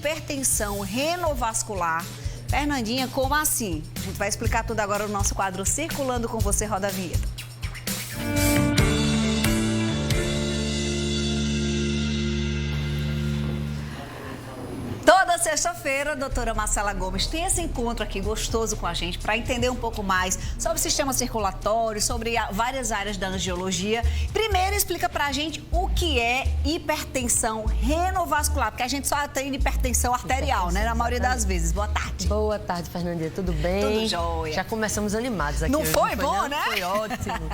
hipertensão renovascular. Fernandinha, como assim? A gente vai explicar tudo agora no nosso quadro Circulando com Você, roda a vinheta. Toda sexta-feira, a doutora Marcela Gomes tem esse encontro aqui gostoso com a gente para entender um pouco mais sobre o sistema circulatório, sobre várias áreas da angiologia. Primeiro, explica pra gente o que é hipertensão renovascular, porque a gente só tem hipertensão arterial, né? Na maioria das vezes. Boa tarde. Boa tarde, Fernandinha. Tudo bem? Tudo jóia. Já começamos animados aqui. Não hoje, foi bom, não? né? Foi ótimo.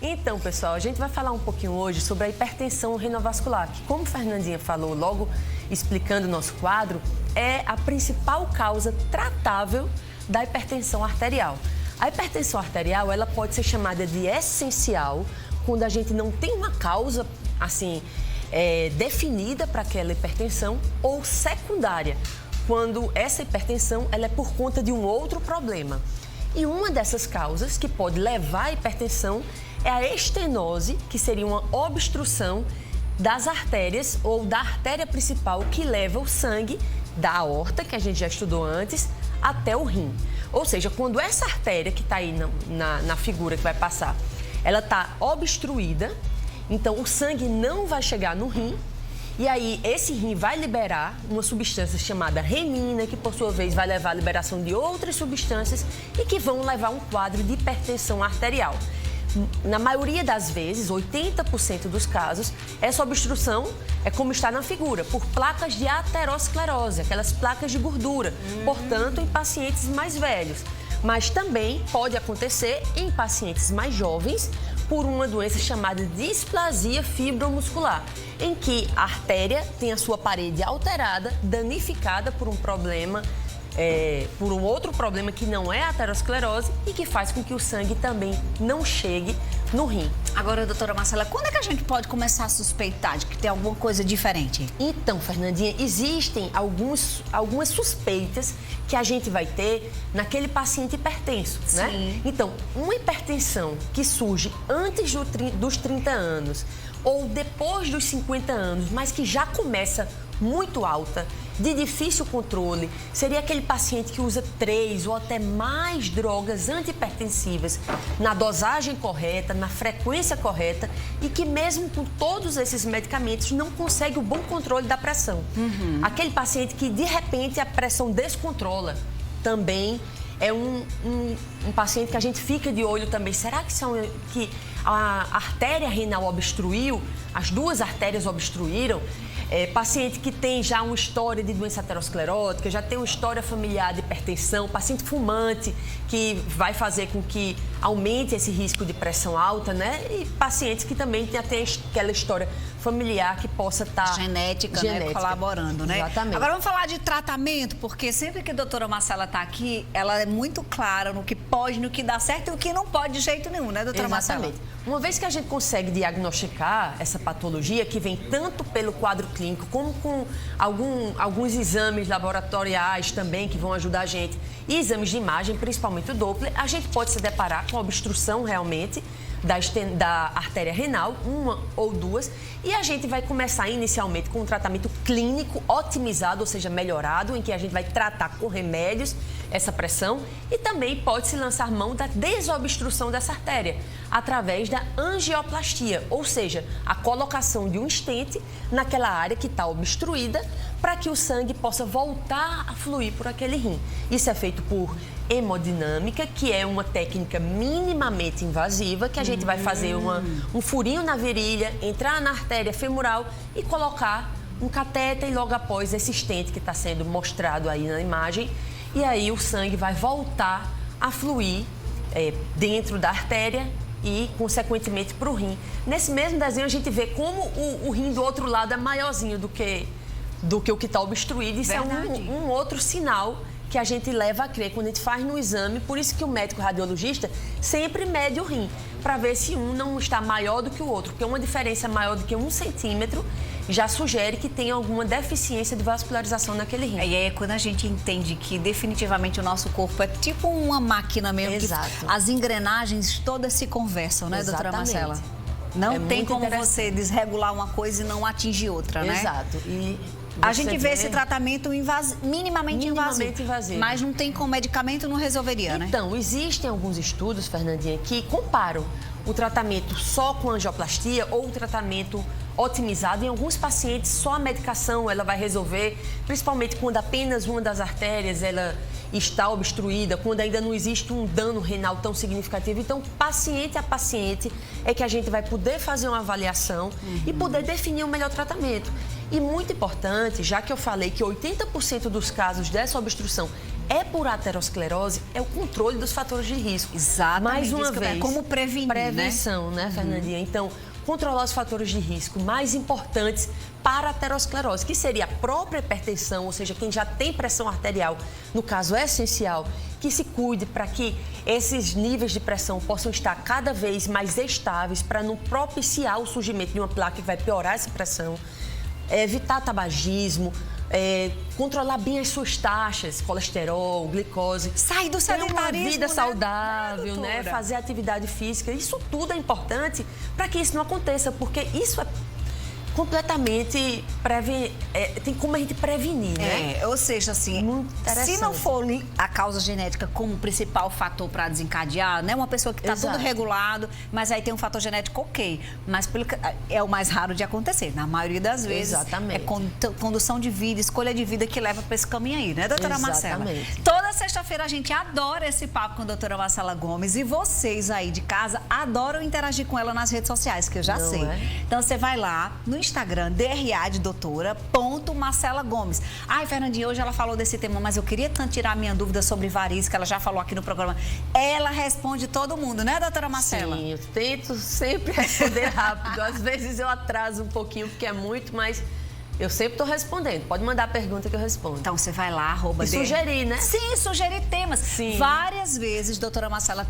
Então, pessoal, a gente vai falar um pouquinho hoje sobre a hipertensão renovascular, que, como a Fernandinha falou logo explicando o nosso quadro, é a principal causa tratável da hipertensão arterial. A hipertensão arterial, ela pode ser chamada de essencial quando a gente não tem uma causa, assim, definida para aquela hipertensão, ou secundária, quando essa hipertensão ela é por conta de um outro problema. E uma dessas causas que pode levar à hipertensão é a estenose, que seria uma obstrução das artérias ou da artéria principal que leva o sangue da aorta, que a gente já estudou antes, até o rim. Ou seja, quando essa artéria que está aí na figura que vai passar, ela está obstruída, então o sangue não vai chegar no rim, e aí esse rim vai liberar uma substância chamada renina, que por sua vez vai levar à liberação de outras substâncias e que vão levar a um quadro de hipertensão arterial. Na maioria das vezes, 80% dos casos, essa obstrução é como está na figura, por placas de aterosclerose, aquelas placas de gordura, portanto, em pacientes mais velhos. Mas também pode acontecer em pacientes mais jovens por uma doença chamada displasia fibromuscular, em que a artéria tem a sua parede alterada, danificada por um problema, por um outro problema que não é a aterosclerose e que faz com que o sangue também não chegue no rim. Agora, doutora Marcela, quando é que a gente pode começar a suspeitar de que tem alguma coisa diferente? Então, Fernandinha, existem algumas suspeitas que a gente vai ter naquele paciente hipertenso, né? Sim. Então, uma hipertensão que surge antes dos 30 anos ou depois dos 50 anos, mas que já começa muito alta, de difícil controle, seria aquele paciente que usa 3 ou até mais drogas antihipertensivas na dosagem correta, na frequência correta e que mesmo com todos esses medicamentos não consegue o bom controle da pressão. Aquele paciente que de repente a pressão descontrola também é um paciente que a gente fica de olho também. Será que a artéria renal obstruiu? As duas artérias obstruíram? Paciente que tem já uma história de doença aterosclerótica, já tem uma história familiar de hipertensão, paciente fumante, que vai fazer com que aumente esse risco de pressão alta, né? E pacientes que também têm até aquela história familiar que possa estar... Genética, né? Colaborando, né? Exatamente. Agora vamos falar de tratamento, porque sempre que a doutora Marcela está aqui, ela é muito clara no que pode, no que dá certo e o que não pode de jeito nenhum, né, doutora Marcela? Exatamente. Uma vez que a gente consegue diagnosticar essa patologia, que vem tanto pelo quadro clínico, como com alguns exames laboratoriais também, que vão ajudar a gente, e exames de imagem, principalmente o Doppler, a gente pode se deparar com obstrução realmente da artéria renal, uma ou duas, e a gente vai começar inicialmente com um tratamento clínico otimizado, ou seja, melhorado, em que a gente vai tratar com remédios essa pressão e também pode se lançar mão da desobstrução dessa artéria através da angioplastia, ou seja, a colocação de um estente naquela área que está obstruída para que o sangue possa voltar a fluir por aquele rim. Isso é feito por hemodinâmica, que é uma técnica minimamente invasiva, que a gente vai fazer um furinho na virilha, entrar na artéria femoral e colocar um catéter e logo após esse estente que está sendo mostrado aí na imagem, e aí o sangue vai voltar a fluir dentro da artéria e, consequentemente, para o rim. Nesse mesmo desenho, a gente vê como o rim do outro lado é maiorzinho do que o que está obstruído. Isso Verdade. é um outro sinal que a gente leva a crer quando a gente faz no exame. Por isso que o médico radiologista sempre mede o rim, para ver se um não está maior do que o outro, porque uma diferença maior do que 1 centímetro já sugere que tem alguma deficiência de vascularização naquele rim. E aí é quando a gente entende que definitivamente o nosso corpo é tipo uma máquina mesmo. Exato. Que as engrenagens todas se conversam, né, doutora Exatamente. Marcela? Não tem como muito você desregular uma coisa e não atingir outra, né? Exato. E A gente vê esse tratamento minimamente invasivo. Mas não tem com medicamento, não resolveria, né? Então, existem alguns estudos, Fernandinha, que comparam o tratamento só com angioplastia ou o tratamento otimizado. Em alguns pacientes, só a medicação ela vai resolver, principalmente quando apenas uma das artérias ela está obstruída, quando ainda não existe um dano renal tão significativo. Então, paciente a paciente é que a gente vai poder fazer uma avaliação e poder definir o melhor tratamento. E muito importante, já que eu falei que 80% dos casos dessa obstrução é por aterosclerose, é o controle dos fatores de risco. Exatamente. Mais uma vez, como prevenir, prevenção, né, Fernandinha? Então, controlar os fatores de risco mais importantes para a aterosclerose, que seria a própria hipertensão, ou seja, quem já tem pressão arterial, no caso é essencial que se cuide para que esses níveis de pressão possam estar cada vez mais estáveis para não propiciar o surgimento de uma placa que vai piorar essa pressão, evitar tabagismo, controlar bem as suas taxas, colesterol, glicose. Sair do sedentarismo, ter uma vida né? saudável, né? Fazer atividade física. Isso tudo é importante para que isso não aconteça, porque isso é completamente tem como a gente prevenir, né? Ou seja, assim, se não for a causa genética como principal fator para desencadear, né? Uma pessoa que está tudo regulado, mas aí tem um fator genético, ok. Mas é o mais raro de acontecer. Na maioria das vezes, é condução de vida, escolha de vida que leva para esse caminho aí, né, doutora Marcela? Toda sexta-feira a gente adora esse papo com a doutora Marcela Gomes e vocês aí de casa adoram interagir com ela nas redes sociais, que eu já sei. Então, você vai lá no Instagram, DRA de doutora.Marcela Gomes. Ai, Fernandinha, hoje ela falou desse tema, mas eu queria tanto tirar minha dúvida sobre varizes, que ela já falou aqui no programa. Ela responde todo mundo, né, doutora Marcela? Sim, eu tento sempre responder rápido. Às vezes eu atraso um pouquinho, porque é muito, mas eu sempre estou respondendo. Pode mandar a pergunta que eu respondo. Então, você vai lá, @ sugerir, né? Sim, sugerir temas. Sim. Várias vezes, doutora Marcela,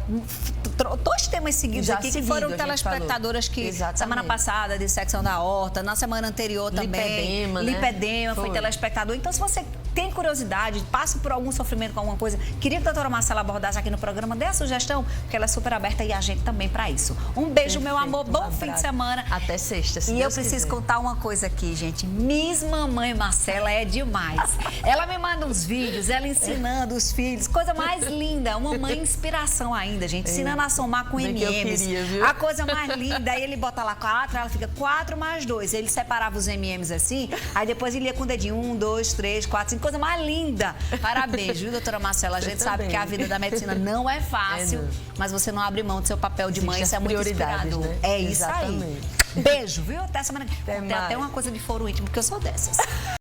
2 temas seguidos já aqui, que foram telespectadoras que, semana passada, dissecção da aorta, na semana anterior também. Lipedema, foi telespectador. Então, se você tem curiosidade, passa por algum sofrimento com alguma coisa, queria que a doutora Marcela abordasse aqui no programa, dê a sugestão, porque ela é super aberta e a gente também para isso. Um beijo, meu amor, bom fim de semana. Até sexta, se E Deus eu preciso quiser. contar uma coisa aqui, gente. Miss Mamãe Marcela é demais. Ela me manda uns vídeos, ela ensinando os filhos, coisa mais linda, uma mãe inspiração ainda, gente, ensinando a somar com M&M's. A coisa mais linda, aí ele bota lá 4, ela fica 4 mais 2. Ele separava os M&M's assim, aí depois ele ia com o dedinho 1, 2, 3, 4, 5, coisa mais linda. Parabéns, viu, doutora Marcela? A gente sabe que a vida da medicina não é fácil, mas você não abre mão do seu papel de mãe, isso é muito inspirador. Né? É isso aí. Beijo, viu? Até semana que vem. Tem até uma coisa de foro íntimo, porque eu sou dessas.